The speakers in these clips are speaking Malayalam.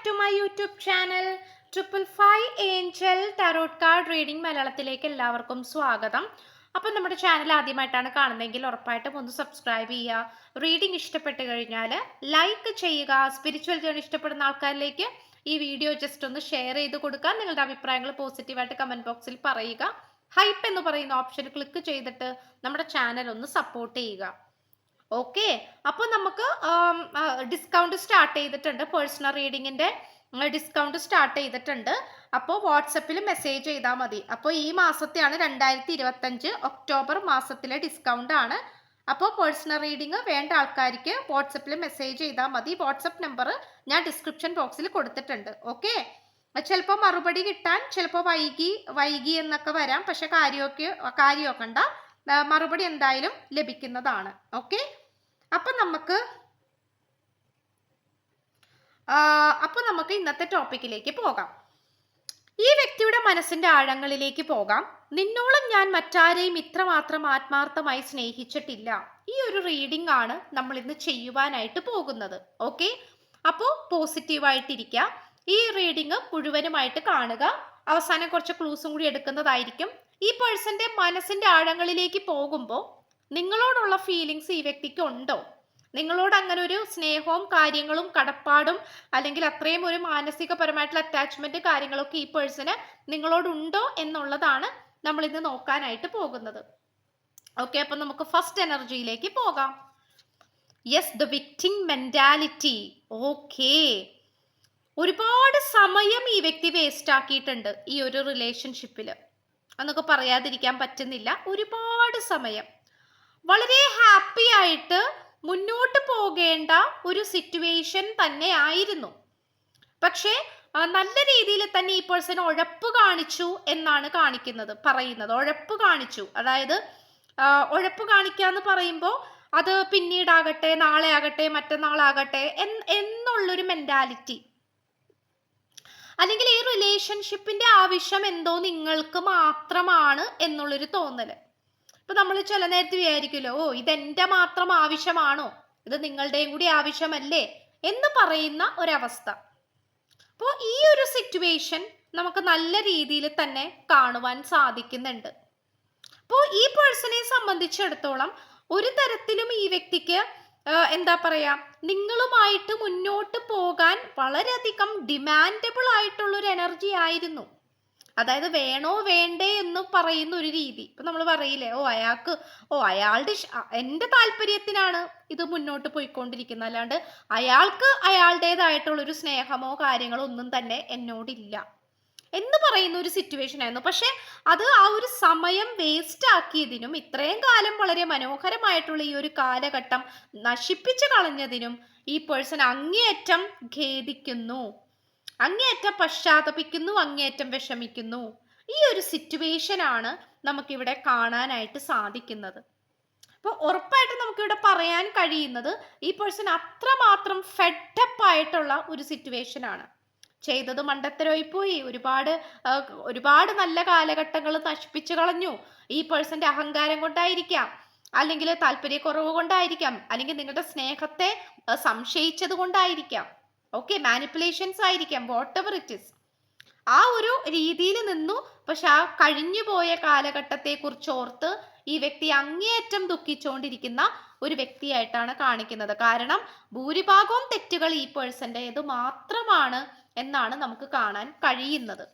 To my YouTube channel 555 angel tarot card reading മലയാളത്തിലേക്ക് എല്ലാവർക്കും സ്വാഗതം. അപ്പം നമ്മുടെ ചാനൽ ആദ്യമായിട്ടാണ് കാണുന്നതെങ്കിൽ ഉറപ്പായിട്ടും ഒന്ന് സബ്സ്ക്രൈബ് ചെയ്യുക. റീഡിംഗ് ഇഷ്ടപ്പെട്ട് കഴിഞ്ഞാൽ ലൈക്ക് ചെയ്യുക. സ്പിരിച്വൽ ജേണി ഇഷ്ടപ്പെടുന്ന ആൾക്കാരിലേക്ക് ഈ വീഡിയോ ജസ്റ്റ് ഒന്ന് ഷെയർ ചെയ്ത് കൊടുക്കുക. നിങ്ങളുടെ അഭിപ്രായങ്ങൾ പോസിറ്റീവായിട്ട് കമൻറ്റ് ബോക്സിൽ പറയുക. ഹൈപ്പ് എന്ന് പറയുന്ന ഓപ്ഷൻ ക്ലിക്ക് ചെയ്തിട്ട് നമ്മുടെ ചാനൽ ഒന്ന് സപ്പോർട്ട് ചെയ്യുക. ഓക്കെ, അപ്പോൾ നമുക്ക് ഡിസ്കൗണ്ട് സ്റ്റാർട്ട് ചെയ്തിട്ടുണ്ട്. പേഴ്സണൽ റീഡിങ്ങിൻ്റെ ഡിസ്കൗണ്ട് സ്റ്റാർട്ട് ചെയ്തിട്ടുണ്ട്. അപ്പോൾ വാട്സപ്പിൽ മെസ്സേജ് ചെയ്താൽ മതി. അപ്പോൾ ഈ മാസത്തെയാണ് 2025 ഒക്ടോബർ മാസത്തിലെ ഡിസ്കൗണ്ട് ആണ്. അപ്പോൾ പേഴ്സണൽ റീഡിങ് വേണ്ട ആൾക്കാർക്ക് വാട്സപ്പിൽ മെസ്സേജ് ചെയ്താൽ മതി. വാട്സപ്പ് നമ്പർ ഞാൻ ഡിസ്ക്രിപ്ഷൻ ബോക്സിൽ കൊടുത്തിട്ടുണ്ട്. ഓക്കെ, ചിലപ്പോൾ മറുപടി കിട്ടാൻ ചിലപ്പോൾ വൈകി എന്നൊക്കെ വരാം. പക്ഷെ കാര്യമൊക്കണ്ട, മറുപടി എന്തായാലും ലഭിക്കുന്നതാണ്. ഓക്കെ, അപ്പൊ നമുക്ക് ഇന്നത്തെ ടോപ്പിക്കിലേക്ക് പോകാം. ഈ വ്യക്തിയുടെ മനസ്സിന്റെ ആഴങ്ങളിലേക്ക് പോകാം. നിന്നോളം ഞാൻ മറ്റാരെയും ഇത്രമാത്രം ആത്മാർത്ഥമായി സ്നേഹിച്ചിട്ടില്ല. ഈ ഒരു റീഡിംഗ് ആണ് നമ്മൾ ഇന്ന് ചെയ്യുവാനായിട്ട് പോകുന്നത്. ഓക്കെ, അപ്പോൾ പോസിറ്റീവായിട്ടിരിക്കുക. ഈ റീഡിംഗ് മുഴുവനുമായിട്ട് കാണുക. അവസാനം കുറച്ച് ക്ലൂസും കൂടി എടുക്കുന്നതായിരിക്കും. ഈ പേഴ്സന്റെ മനസ്സിന്റെ ആഴങ്ങളിലേക്ക് പോകുമ്പോൾ നിങ്ങളോടുള്ള ഫീലിങ്സ് ഈ വ്യക്തിക്ക് ഉണ്ടോ? നിങ്ങളോട് അങ്ങനെ ഒരു സ്നേഹവും കാര്യങ്ങളും കടപ്പാടും അല്ലെങ്കിൽ അത്രയും ഒരു മാനസികപരമായിട്ടുള്ള അറ്റാച്ച്മെന്റ് കാര്യങ്ങളൊക്കെ ഈ പേഴ്സന് നിങ്ങളോടുണ്ടോ എന്നുള്ളതാണ് നമ്മൾ ഇന്ന് നോക്കാനായിട്ട് പോകുന്നത്. ഓക്കെ, അപ്പൊ നമുക്ക് ഫസ്റ്റ് എനർജിയിലേക്ക് പോകാം. Yes, the victim mentality. Okay, ഒരുപാട് സമയം ഈ വ്യക്തി വേസ്റ്റ് ആക്കിയിട്ടുണ്ട് ഈ ഒരു റിലേഷൻഷിപ്പിൽ എന്നൊക്കെ പറയാതിരിക്കാൻ പറ്റുന്നില്ല. ഒരുപാട് സമയം വളരെ ഹാപ്പി ആയിട്ട് മുന്നോട്ട് പോകേണ്ട ഒരു സിറ്റുവേഷൻ തന്നെ ആയിരുന്നു. പക്ഷേ നല്ല രീതിയിൽ തന്നെ ഈ പേഴ്സൺ ഉഴപ്പ് കാണിച്ചു എന്നാണ് പറയുന്നത്. ഉഴപ്പ് കാണിച്ചു, അതായത് ഉഴപ്പ് കാണിക്കുക എന്ന് പറയുമ്പോൾ അത് പിന്നീടാകട്ടെ, നാളെ ആകട്ടെ, മറ്റന്നാളാകട്ടെ എന്നുള്ളൊരു മെന്റാലിറ്റി, അല്ലെങ്കിൽ ഈ റിലേഷൻഷിപ്പിന്റെ ആവശ്യം എന്തോ നിങ്ങൾക്ക് മാത്രമാണ് എന്നുള്ളൊരു തോന്നല്. ഇപ്പൊ നമ്മൾ ചില നേരത്ത് വിചാരിക്കുമല്ലോ, ഇതെന്റെ മാത്രം ആവശ്യമാണോ, ഇത് നിങ്ങളുടെയും കൂടി ആവശ്യമല്ലേ എന്ന് പറയുന്ന ഒരവസ്ഥ. അപ്പോൾ ഈ ഒരു സിറ്റുവേഷൻ നമുക്ക് നല്ല രീതിയിൽ തന്നെ കാണുവാൻ സാധിക്കുന്നുണ്ട്. അപ്പോൾ ഈ പേഴ്സണെ സംബന്ധിച്ചിടത്തോളം ഒരു തരത്തിലും ഈ വ്യക്തിക്ക് എന്താ പറയാ, നിങ്ങളുമായിട്ട് മുന്നോട്ട് പോകാൻ വളരെയധികം ഡിമാൻഡബിൾ ആയിട്ടുള്ള ഒരു എനർജി ആയിരുന്നു. അതായത് വേണോ വേണ്ടേ എന്ന് പറയുന്ന ഒരു രീതി. ഇപ്പൊ നമ്മൾ പറയില്ലേ, അയാളുടെ എൻ്റെ താല്പര്യത്തിനാണ് ഇത് മുന്നോട്ട് പോയിക്കൊണ്ടിരിക്കുന്നത്, അല്ലാണ്ട് അയാൾക്ക് അയാളുടേതായിട്ടുള്ളൊരു സ്നേഹമോ കാര്യങ്ങളോ ഒന്നും തന്നെ എന്നോടില്ല എന്ന് പറയുന്ന ഒരു സിറ്റുവേഷൻ ആയിരുന്നു. പക്ഷെ അത് ആ ഒരു സമയം വേസ്റ്റ് ആക്കിയതിനും ഇത്രയും കാലം വളരെ മനോഹരമായിട്ടുള്ള ഈ ഒരു കാലഘട്ടം നശിപ്പിച്ചു കളഞ്ഞതിനും ഈ പേഴ്സൺ അങ്ങേയറ്റം ഖേദിക്കുന്നു, അങ്ങേയറ്റം പശ്ചാത്തപിക്കുന്നു, അങ്ങേയറ്റം വിഷമിക്കുന്നു. ഈ ഒരു സിറ്റുവേഷൻ ആണ് നമുക്കിവിടെ കാണാനായിട്ട് സാധിക്കുന്നത്. അപ്പോൾ ഉറപ്പായിട്ടും നമുക്കിവിടെ പറയാൻ കഴിയുന്നത് ഈ പേഴ്സൺ അത്രമാത്രം ഫെഡപ്പ് ആയിട്ടുള്ള ഒരു സിറ്റുവേഷൻ ആണ്. ചെയ്തത് മണ്ടത്തരമായി പോയി, ഒരുപാട് നല്ല കാലഘട്ടങ്ങൾ നശിപ്പിച്ചു കളഞ്ഞു. ഈ പേഴ്സന്റെ അഹങ്കാരം കൊണ്ടായിരിക്കാം, അല്ലെങ്കിൽ താല്പര്യക്കുറവ് കൊണ്ടായിരിക്കാം, അല്ലെങ്കിൽ നിങ്ങളുടെ സ്നേഹത്തെ സംശയിച്ചത് കൊണ്ടായിരിക്കാം. ഓക്കെ, മാനിപ്പുലേഷൻസ് ആയിരിക്കാം, വാട്ട് എവർ ഇറ്റ് ഇസ്. ആ ഒരു രീതിയിൽ നിന്നു. പക്ഷെ ആ കഴിഞ്ഞു പോയ കാലഘട്ടത്തെ കുറിച്ച് ഓർത്ത് ഈ വ്യക്തി അങ്ങേയറ്റം ദുഃഖിച്ചുകൊണ്ടിരിക്കുന്ന ഒരു വ്യക്തിയായിട്ടാണ് കാണിക്കുന്നത്. കാരണം ഭൂരിഭാഗവും തെറ്റുകൾ ഈ പേഴ്സൻ്റെത് മാത്രമാണ് എന്നാണ് നമുക്ക് കാണാൻ കഴിയുന്നത്.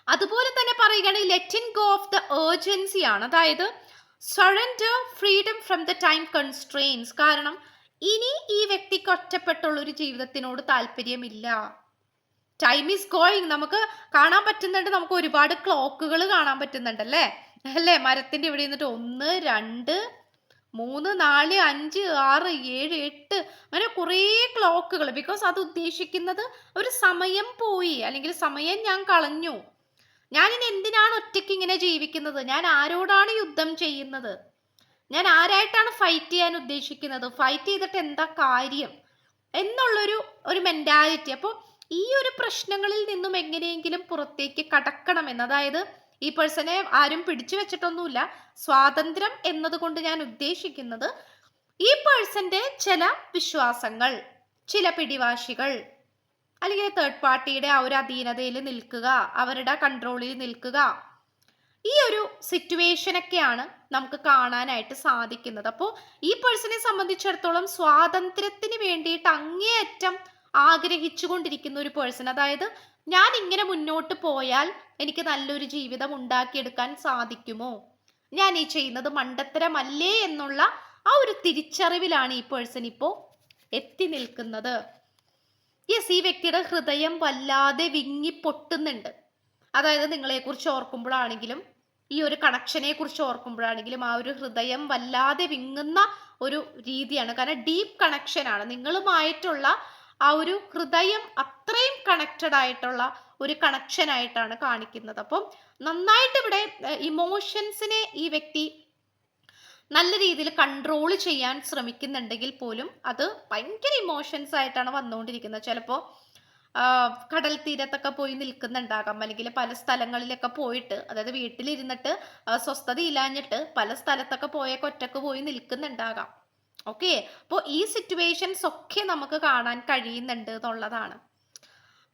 അതുപോലെ തന്നെ പറയുകയാണെങ്കിൽ letting go of the urgency ആണ്, അതായത് surrender freedom from the time constraints. കാരണം ഇനി ഈ വ്യക്തിക്ക് ഒറ്റപ്പെട്ടുള്ള ഒരു ജീവിതത്തിനോട് താല്പര്യമില്ല. Time is going. നമുക്ക് കാണാൻ പറ്റുന്നുണ്ട്, നമുക്ക് ഒരുപാട് ക്ലോക്കുകൾ കാണാൻ പറ്റുന്നുണ്ട് അല്ലേ, മരത്തിന്റെ ഇവിടെ നിന്നിട്ട് 1, 2, 3, 4, 5, 6, 7, 8 അങ്ങനെ കുറേ ക്ലോക്കുകൾ. ബിക്കോസ് അത് ഉദ്ദേശിക്കുന്നത് ഒരു സമയം പോയി, അല്ലെങ്കിൽ സമയം ഞാൻ കളഞ്ഞു. ഞാനിനി എന്തിനാണ് ഒറ്റയ്ക്ക് ഇങ്ങനെ ജീവിക്കുന്നത്, ഞാൻ ആരോടാണ് യുദ്ധം ചെയ്യുന്നത്, ഞാൻ ആരായിട്ടാണ് ഫൈറ്റ് ചെയ്യാൻ ഉദ്ദേശിക്കുന്നത്, ഫൈറ്റ് ചെയ്തിട്ട് എന്താ കാര്യം എന്നുള്ളൊരു മെന്റാലിറ്റി. അപ്പോൾ ഈ ഒരു പ്രശ്നങ്ങളിൽ നിന്നും എങ്ങനെയെങ്കിലും പുറത്തേക്ക് കടക്കണമെന്ന്, അതായത് ഈ പേഴ്സണെ ആരും പിടിച്ചു വെച്ചിട്ടൊന്നുമില്ല. സ്വാതന്ത്ര്യം എന്നതുകൊണ്ട് ഞാൻ ഉദ്ദേശിക്കുന്നത് ഈ പേഴ്സന്റെ ചില വിശ്വാസങ്ങൾ, ചില പിടിവാശികൾ, അല്ലെങ്കിൽ തേർഡ് പാർട്ടിയുടെ ആ ഒരു അധീനതയിൽ നിൽക്കുക, അവരുടെ കൺട്രോളിൽ നിൽക്കുക, ഈ ഒരു സിറ്റുവേഷനൊക്കെയാണ് നമുക്ക് കാണാനായിട്ട് സാധിക്കുന്നത്. അപ്പോൾ ഈ പേഴ്സണെ സംബന്ധിച്ചിടത്തോളം സ്വാതന്ത്ര്യത്തിന് വേണ്ടിയിട്ട് അങ്ങേയറ്റം ആഗ്രഹിച്ചു കൊണ്ടിരിക്കുന്ന ഒരു പേഴ്സൺ, അതായത് ഞാൻ ഇങ്ങനെ മുന്നോട്ട് പോയാൽ എനിക്ക് നല്ലൊരു ജീവിതം ഉണ്ടാക്കിയെടുക്കാൻ സാധിക്കുമോ, ഞാൻ ഈ ചെയ്യുന്നത് മണ്ടത്തരമല്ലേ എന്നുള്ള ആ ഒരു തിരിച്ചറിവിലാണ് ഈ പേഴ്സൺ ഇപ്പോൾ എത്തി നിൽക്കുന്നത്. യെസ്, ഈ വ്യക്തിയുടെ ഹൃദയം വല്ലാതെ വിങ്ങി പൊട്ടുന്നുണ്ട്. അതായത് നിങ്ങളെക്കുറിച്ച് ഓർക്കുമ്പോഴാണെങ്കിലും ഈ ഒരു കണക്ഷനെ കുറിച്ച് ഓർക്കുമ്പോഴാണെങ്കിലും ആ ഒരു ഹൃദയം വല്ലാതെ വിങ്ങുന്ന ഒരു രീതിയാണ്. കാരണം ഡീപ്പ് കണക്ഷൻ ആണ്, നിങ്ങളുമായിട്ടുള്ള ആ ഒരു ഹൃദയം അത്രയും കണക്റ്റഡ് ആയിട്ടുള്ള ഒരു കണക്ഷൻ ആയിട്ടാണ് കാണിക്കുന്നത്. അപ്പം നന്നായിട്ട് ഇവിടെ ഇമോഷൻസിനെ ഈ വ്യക്തി നല്ല രീതിയിൽ കൺട്രോൾ ചെയ്യാൻ ശ്രമിക്കുന്നുണ്ടെങ്കിൽ പോലും അത് ഭയങ്കര ഇമോഷൻസ് ആയിട്ടാണ് വന്നുകൊണ്ടിരിക്കുന്നത്. ചിലപ്പോൾ കടൽ തീരത്തൊക്കെ പോയി നിൽക്കുന്നുണ്ടാകാം, അല്ലെങ്കിൽ പല സ്ഥലങ്ങളിലൊക്കെ പോയിട്ട്, അതായത് വീട്ടിലിരുന്നിട്ട് സ്വസ്ഥത ഇല്ലാഞ്ഞിട്ട് പല സ്ഥലത്തൊക്കെ ഒറ്റക്ക് പോയി നിൽക്കുന്നുണ്ടാകാം. ഓക്കെ, അപ്പോൾ ഈ സിറ്റുവേഷൻസ് ഒക്കെ നമുക്ക് കാണാൻ കഴിയുന്നുണ്ട് എന്നുള്ളതാണ്.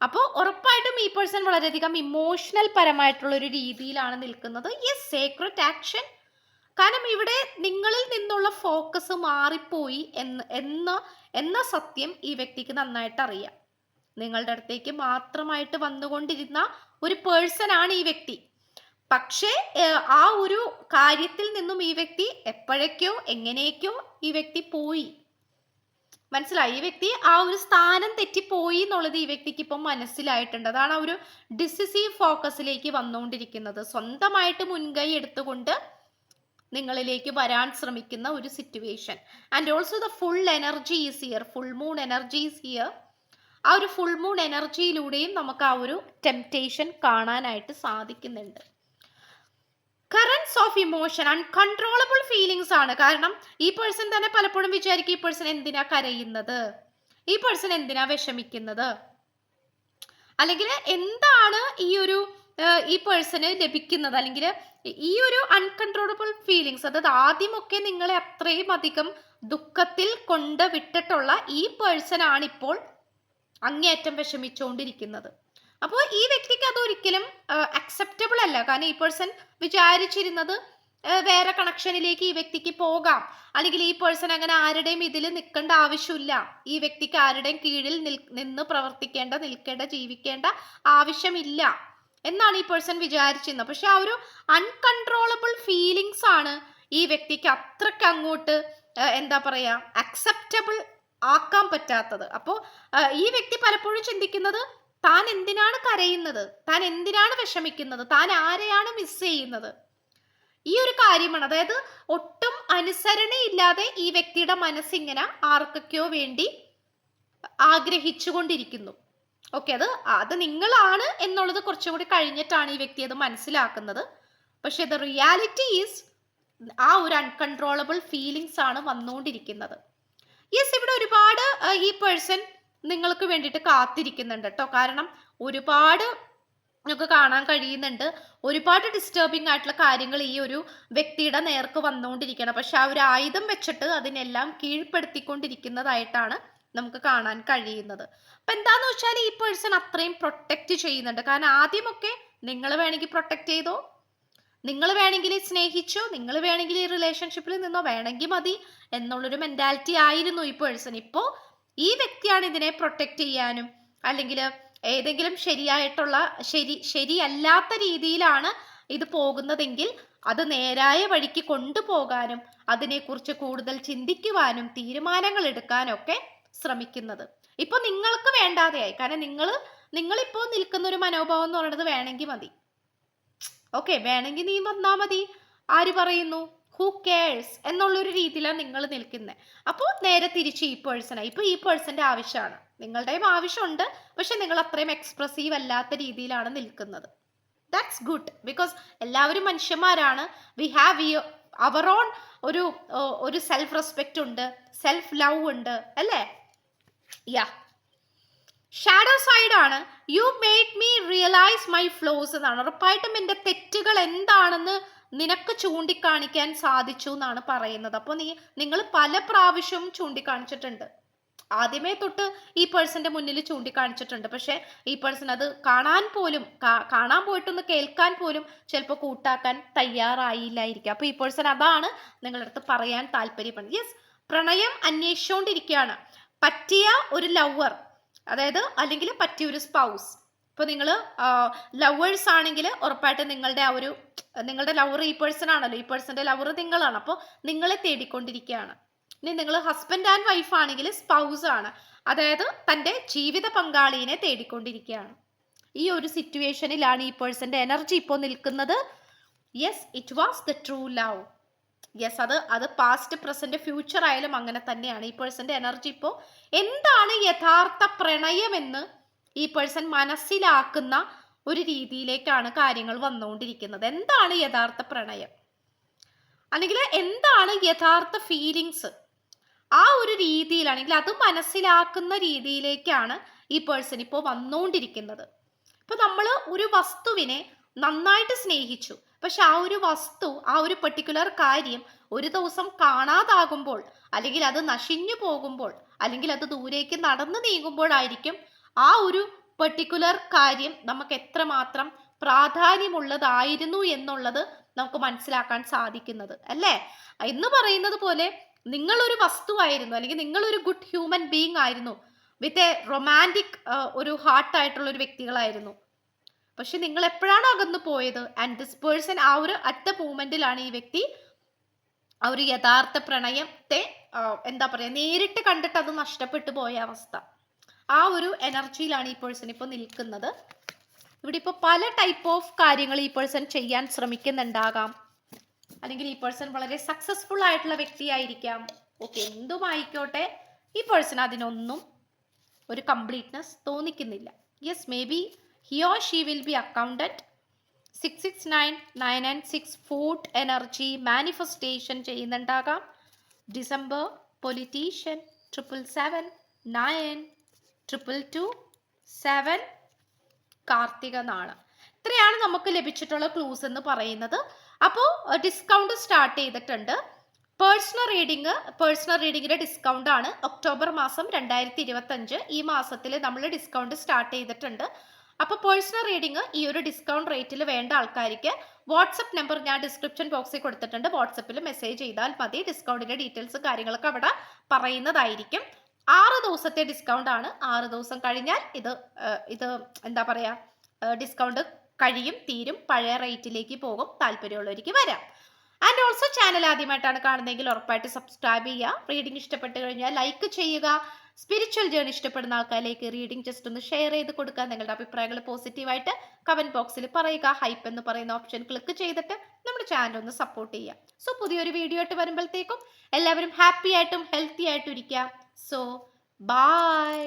അപ്പോൾ ഉറപ്പായിട്ടും ഈ പേഴ്സൺ വളരെയധികം ഇമോഷണൽ പരമായിട്ടുള്ള ഒരു രീതിയിലാണ് നിൽക്കുന്നത്. Yes, Sacred action. കാരണം ഇവിടെ നിങ്ങളിൽ നിന്നുള്ള ഫോക്കസ് മാറിപ്പോയി എന്ന സത്യം ഈ വ്യക്തിക്ക് നന്നായിട്ട് അറിയാം. നിങ്ങളുടെ അടുത്തേക്ക് മാത്രമായിട്ട് വന്നുകൊണ്ടിരുന്ന ഒരു പേഴ്സൺ ആണ് ഈ വ്യക്തി. പക്ഷേ ആ ഒരു കാര്യത്തിൽ നിന്നും ഈ വ്യക്തി എപ്പോഴേക്കോ എങ്ങനെയൊക്കെയോ ഈ വ്യക്തി പോയി. മനസ്സിലായി? ഈ വ്യക്തി ആ ഒരു സ്ഥാനം തെറ്റിപ്പോയി എന്നുള്ളത് ഈ വ്യക്തിക്ക് ഇപ്പം മനസ്സിലായിട്ടുണ്ട്. അതാണ് ആ ഒരു ഡിസിസീവ് ഫോക്കസിലേക്ക് വന്നുകൊണ്ടിരിക്കുന്നത്. സ്വന്തമായിട്ട് മുൻകൈ എടുത്തുകൊണ്ട് നിങ്ങളിലേക്ക് വരാൻ ശ്രമിക്കുന്ന ഒരു situation. And also the full energy is here, full moon energy is here. ആ ഒരു ഫുൾ മൂൺ എനർജിയിലൂടെയും നമുക്ക് ആ ഒരു ടെംപ്റ്റേഷൻ കാണാനായിട്ട് സാധിക്കുന്നുണ്ട്. Currents of emotion, uncontrollable feelings ആണ്. കാരണം ഈ പേഴ്സൺ തന്നെ പലപ്പോഴും വിചാരിക്കും, ഈ പേഴ്സൺ എന്തിനാ കരയുന്നത്, ഈ പേഴ്സൺ എന്തിനാ വിഷമിക്കുന്നത്, അല്ലെങ്കിൽ എന്താണ് ഈ പേഴ്സണ് ലഭിക്കുന്നത്, അല്ലെങ്കിൽ ഈ ഒരു അൺകൺട്രോളബിൾ ഫീലിങ്സ്, അതായത് ആദ്യമൊക്കെ നിങ്ങളെ അത്രയും അധികം ദുഃഖത്തിൽ കൊണ്ട് വിട്ടിട്ടുള്ള ഈ പേഴ്സൺ ആണിപ്പോൾ അങ്ങേയറ്റം വിഷമിച്ചുകൊണ്ടിരിക്കുന്നത്. അപ്പോൾ ഈ വ്യക്തിക്ക് അതൊരിക്കലും അക്സെപ്റ്റബിൾ അല്ല. കാരണം ഈ പേഴ്സൺ വിചാരിച്ചിരുന്നത് വേറെ കണക്ഷനിലേക്ക് ഈ വ്യക്തിക്ക് പോകാം, അല്ലെങ്കിൽ ഈ പേഴ്സൺ അങ്ങനെ ആരുടെയും ഇതിൽ നിൽക്കേണ്ട ആവശ്യമില്ല, ഈ വ്യക്തിക്ക് ആരുടെയും കീഴിൽ നിന്ന് നിൽക്കേണ്ട ജീവിക്കേണ്ട ആവശ്യമില്ല എന്നാണ് ഈ പേഴ്സൺ വിചാരിച്ചിരുന്നത്. പക്ഷെ ആ ഒരു അൺകൺട്രോളബിൾ ഫീലിങ്സ് ആണ് ഈ വ്യക്തിക്ക് അത്രയ്ക്ക് അങ്ങോട്ട് എന്താ പറയാ അക്സെപ്റ്റബിൾ ആക്കാൻ പറ്റാത്തത്. അപ്പോൾ ഈ വ്യക്തി പലപ്പോഴും ചിന്തിക്കുന്നത്, താൻ എന്തിനാണ് കരയുന്നത്, താൻ എന്തിനാണ് വിഷമിക്കുന്നത്, താൻ ആരെയാണ് മിസ് ചെയ്യുന്നത്, ഈ ഒരു കാര്യമാണ്. അതായത് ഒട്ടും അനുസരണയില്ലാതെ ഈ വ്യക്തിയുടെ മനസ്സിങ്ങനെ ആർക്കൊക്കെയോ വേണ്ടി ആഗ്രഹിച്ചു കൊണ്ടിരിക്കുന്നു. ഓക്കെ, അത് നിങ്ങളാണ് എന്നുള്ളത് കുറച്ചും കൂടി കഴിഞ്ഞിട്ടാണ് ഈ വ്യക്തി അത് മനസ്സിലാക്കുന്നത്. പക്ഷെ ദ റിയാലിറ്റി ഈസ് ആ ഒരു അൺകൺട്രോളബിൾ ഫീലിങ്സ് ആണ് വന്നുകൊണ്ടിരിക്കുന്നത്. യെസ്, ഇവിടെ ഒരുപാട് ഈ പേഴ്സൺ നിങ്ങൾക്ക് വേണ്ടിയിട്ട് കാത്തിരിക്കുന്നുണ്ട് കേട്ടോ. കാരണം ഒരുപാട് നമുക്ക് കാണാൻ കഴിയുന്നുണ്ട്, ഒരുപാട് ഡിസ്റ്റർബിംഗ് ആയിട്ടുള്ള കാര്യങ്ങൾ ഈ ഒരു വ്യക്തിയുടെ നേർക്ക് വന്നുകൊണ്ടിരിക്കണം. പക്ഷെ ആ ഒരു ആയുധം വെച്ചിട്ട് അതിനെല്ലാം കീഴ്പ്പെടുത്തിക്കൊണ്ടിരിക്കുന്നതായിട്ടാണ് നമുക്ക് കാണാൻ കഴിയുന്നത്. അപ്പൊ എന്താന്ന് വെച്ചാൽ ഈ പേഴ്സൺ അത്രയും പ്രൊട്ടക്റ്റ് ചെയ്യുന്നുണ്ട്. കാരണം ആദ്യമൊക്കെ നിങ്ങൾ വേണമെങ്കിൽ പ്രൊട്ടക്റ്റ് ചെയ്തോ, നിങ്ങൾ വേണമെങ്കിൽ സ്നേഹിച്ചോ, നിങ്ങൾ വേണമെങ്കിൽ ഈ റിലേഷൻഷിപ്പിൽ നിന്നോ, വേണമെങ്കിൽ മതി എന്നുള്ളൊരു മെന്റാലിറ്റി ആയിരുന്നു ഈ പേഴ്സൺ. ഇപ്പോൾ ഈ വ്യക്തിയാണ് ഇതിനെ പ്രൊട്ടക്റ്റ് ചെയ്യാനും, അല്ലെങ്കിൽ ഏതെങ്കിലും ശരിയല്ലാത്ത രീതിയിലാണ് ഇത് പോകുന്നതെങ്കിൽ അത് നേരായ വഴിക്ക് കൊണ്ടുപോകാനും അതിനെക്കുറിച്ച് കൂടുതൽ ചിന്തിക്കുവാനും തീരുമാനങ്ങൾ എടുക്കാനും ഒക്കെ ശ്രമിക്കുന്നത്. ഇപ്പൊ നിങ്ങൾക്ക് വേണ്ടാതെയായി. കാരണം നിങ്ങളിപ്പോ നിൽക്കുന്ന ഒരു മനോഭാവം എന്ന് പറയുന്നത് വേണമെങ്കിൽ മതി, ഓക്കെ, വേണമെങ്കിൽ നീ വന്നാ മതി, ആര് പറയുന്നു, ഹൂ കെയർസ് എന്നുള്ളൊരു രീതിയിലാണ് നിങ്ങൾ നിൽക്കുന്നത്. അപ്പോൾ നേരെ തിരിച്ച് ഈ പേഴ്സണായി. ഇപ്പൊ ഈ പേഴ്സന്റെ ആവശ്യമാണ്, നിങ്ങളുടെയും ആവശ്യമുണ്ട്, പക്ഷെ നിങ്ങൾ അത്രയും എക്സ്പ്രസീവ് അല്ലാത്ത രീതിയിലാണ് നിൽക്കുന്നത്. ദാറ്റ്സ് ഗുഡ്, ബിക്കോസ് എല്ലാവരും മനുഷ്യന്മാരാണ്. വി ഹാവ് അവർ ഓൺ ഒരു സെൽഫ് റെസ്പെക്റ്റ് ഉണ്ട്, സെൽഫ് ലവ് ഉണ്ട്, അല്ലേ? യാ, ഷാഡോ സൈഡ് ആണ്. You made me realise my flows എന്നാണ്. ഉറപ്പായിട്ടും എൻ്റെ തെറ്റുകൾ എന്താണെന്ന് നിനക്ക് ചൂണ്ടിക്കാണിക്കാൻ സാധിച്ചു എന്നാണ് പറയുന്നത്. അപ്പോൾ നിങ്ങൾ പല പ്രാവശ്യവും ചൂണ്ടിക്കാണിച്ചിട്ടുണ്ട്. ആദ്യമേ തൊട്ട് ഈ പേഴ്സന്റെ മുന്നിൽ ചൂണ്ടിക്കാണിച്ചിട്ടുണ്ട്. പക്ഷെ ഈ പേഴ്സൺ അത് കാണാൻ പോയിട്ടൊന്ന് കേൾക്കാൻ പോലും ചിലപ്പോൾ കൂട്ടാക്കാൻ തയ്യാറായില്ലായിരിക്കും. അപ്പൊ ഈ പേഴ്സൺ അതാണ് നിങ്ങളുടെ അടുത്ത് പറയാൻ താല്പര്യപ്പെടുന്നത്. യെസ്, പ്രണയം അന്വേഷിച്ചുകൊണ്ടിരിക്കുകയാണ്. പറ്റിയ ഒരു ലവർ, അതായത് അല്ലെങ്കിൽ പറ്റിയ ഒരു സ്പൗസ്. ഇപ്പൊ നിങ്ങൾ ലവേഴ്സ് ആണെങ്കിൽ ഉറപ്പായിട്ടും നിങ്ങളുടെ ലവർ ഈ പേഴ്സൺ ആണല്ലോ, ഈ പേഴ്സന്റെ ലവർ നിങ്ങളാണ്. അപ്പോൾ നിങ്ങളെ തേടിക്കൊണ്ടിരിക്കുകയാണ്. ഇനി നിങ്ങൾ ഹസ്ബൻഡ് ആൻഡ് വൈഫ് ആണെങ്കിൽ സ്പൗസ് ആണ്, അതായത് തൻ്റെ ജീവിത പങ്കാളിയെ തേടിക്കൊണ്ടിരിക്കുകയാണ്. ഈ ഒരു സിറ്റുവേഷനിലാണ് ഈ പേഴ്സന്റെ എനർജി ഇപ്പോൾ നിൽക്കുന്നത്. Yes, it was the true love. Yes, അത് പാസ്റ്റ് പ്രസന്റ് ഫ്യൂച്ചർ ആയാലും അങ്ങനെ തന്നെയാണ്. ഈ പേഴ്സന്റെ എനർജി ഇപ്പോൾ എന്താണ് യഥാർത്ഥ പ്രണയമെന്ന് ഈ പേഴ്സൺ മനസ്സിലാക്കുന്ന ഒരു രീതിയിലേക്കാണ് കാര്യങ്ങൾ വന്നുകൊണ്ടിരിക്കുന്നത്. എന്താണ് യഥാർത്ഥ പ്രണയം, അല്ലെങ്കിൽ എന്താണ് യഥാർത്ഥ ഫീലിങ്സ്, ആ ഒരു രീതിയിലാണെങ്കിൽ അത് മനസ്സിലാക്കുന്ന രീതിയിലേക്കാണ് ഈ പേഴ്സൺ ഇപ്പോൾ വന്നുകൊണ്ടിരിക്കുന്നത്. ഇപ്പൊ നമ്മൾ ഒരു വസ്തുവിനെ നന്നായിട്ട് സ്നേഹിച്ചു, പക്ഷെ ആ ഒരു വസ്തു, ആ ഒരു പെർട്ടിക്കുലർ കാര്യം ഒരു ദിവസം കാണാതാകുമ്പോൾ, അല്ലെങ്കിൽ അത് നശിഞ്ഞു പോകുമ്പോൾ, അല്ലെങ്കിൽ അത് ദൂരേക്ക് നടന്നു നീങ്ങുമ്പോഴായിരിക്കും ആ ഒരു പെർട്ടിക്കുലർ കാര്യം നമുക്ക് എത്രമാത്രം പ്രാധാന്യമുള്ളതായിരുന്നു എന്നുള്ളത് നമുക്ക് മനസ്സിലാക്കാൻ സാധിക്കുന്നത്, അല്ലേ? എന്ന് പറയുന്നത് പോലെ നിങ്ങളൊരു വസ്തുവായിരുന്നു, അല്ലെങ്കിൽ നിങ്ങളൊരു ഗുഡ് ഹ്യൂമൻ ബീങ് ആയിരുന്നു, വിത്ത് എ റൊമാൻറ്റിക് ഒരു ഹാർട്ടായിട്ടുള്ള ഒരു വ്യക്തികളായിരുന്നു. പക്ഷെ നിങ്ങൾ എപ്പോഴാണ് അകന്നു പോയത്? ആൻഡ് ദിസ് പേഴ്സൺ ആ ഒരു അറ്റ് ദ മൂമെന്റിലാണ് ഈ വ്യക്തി ആ ഒരു യഥാർത്ഥ പ്രണയത്തെ എന്താ പറയുക, നേരിട്ട് കണ്ടിട്ട് അത് നഷ്ടപ്പെട്ടു പോയ അവസ്ഥ. ആ ഒരു എനർജിയിലാണ് ഈ പേഴ്സൺ ഇപ്പോൾ നിൽക്കുന്നത്. ഇവിടെ ഇപ്പോൾ പല ടൈപ്പ് ഓഫ് കാര്യങ്ങൾ ഈ പേഴ്സൺ ചെയ്യാൻ ശ്രമിക്കുന്നുണ്ടാകാം, അല്ലെങ്കിൽ ഈ പേഴ്സൺ വളരെ സക്സസ്ഫുൾ ആയിട്ടുള്ള വ്യക്തിയായിരിക്കാം. ഓക്കെ, എന്തുമായിക്കോട്ടെ, ഈ പേഴ്സൺ അതിനൊന്നും ഒരു കംപ്ലീറ്റ്നെസ് തോന്നിക്കുന്നില്ല. Yes, maybe he or she will be accountant. 669 food energy manifestation ചെയ്യുന്നുണ്ടാകാം. ഡിസംബർ പൊളിറ്റീഷ്യൻ 777 9 222 7 കാർത്തിക നാള്. ഇത്രയാണ് നമുക്ക് ലഭിച്ചിട്ടുള്ള ക്ലൂസ് എന്ന് പറയുന്നത്. അപ്പോൾ ഡിസ്കൗണ്ട് സ്റ്റാർട്ട് ചെയ്തിട്ടുണ്ട്. പേഴ്സണൽ റീഡിങ്ങിന്റെ ഡിസ്കൗണ്ട് ആണ് ഒക്ടോബർ മാസം 2025. ഈ മാസത്തിൽ നമ്മൾ ഡിസ്കൗണ്ട് സ്റ്റാർട്ട് ചെയ്തിട്ടുണ്ട്. അപ്പോൾ പേഴ്സണൽ റീഡിങ് ഈ ഒരു ഡിസ്കൗണ്ട് റേറ്റിൽ വേണ്ട ആൾക്കാർക്ക് വാട്സപ്പ് നമ്പർ ഞാൻ ഡിസ്ക്രിപ്ഷൻ ബോക്സിൽ കൊടുത്തിട്ടുണ്ട്. വാട്സപ്പിൽ മെസ്സേജ് ചെയ്താൽ മതി. ഡിസ്കൗണ്ടിന്റെ ഡീറ്റെയിൽസ് കാര്യങ്ങളൊക്കെ അവിടെ പറയുന്നതായിരിക്കും. 6 ദിവസത്തെ ഡിസ്കൗണ്ട് ആണ്. 6 ദിവസം കഴിഞ്ഞാൽ ഇത് എന്താ പറയാ, ഡിസ്കൗണ്ട് കഴിയും, തീരും, പഴയ റേറ്റിലേക്ക് പോകും. താല്പര്യമുള്ളവർക്ക് വരാം. ആൻഡ് ഓൾസോ ചാനൽ ആദ്യമായിട്ടാണ് കാണുന്നതെങ്കിൽ ഉറപ്പായിട്ട് സബ്സ്ക്രൈബ് ചെയ്യുക. റീഡിംഗ് ഇഷ്ടപ്പെട്ട് കഴിഞ്ഞാൽ ലൈക്ക് ചെയ്യുക. സ്പിരിച്വൽ ജേർണി ഇഷ്ടപ്പെടുന്ന ആൾക്കാരിലേക്ക് റീഡിംഗ് ജസ്റ്റ് ഒന്ന് ഷെയർ ചെയ്ത് കൊടുക്കുക. നിങ്ങളുടെ അഭിപ്രായങ്ങൾ പോസിറ്റീവായിട്ട് കമന്റ് ബോക്സിൽ പറയുക. ഹൈപ്പ് എന്ന് പറയുന്ന ഓപ്ഷൻ ക്ലിക്ക് ചെയ്തിട്ട് നമ്മുടെ ചാനൽ ഒന്ന് സപ്പോർട്ട് ചെയ്യുക. സോ പുതിയൊരു വീഡിയോ ആയിട്ട് വരുമ്പോഴത്തേക്കും എല്ലാവരും ഹാപ്പി ആയിട്ടും ഹെൽത്തി ആയിട്ടും ഇരിക്കുക. So by.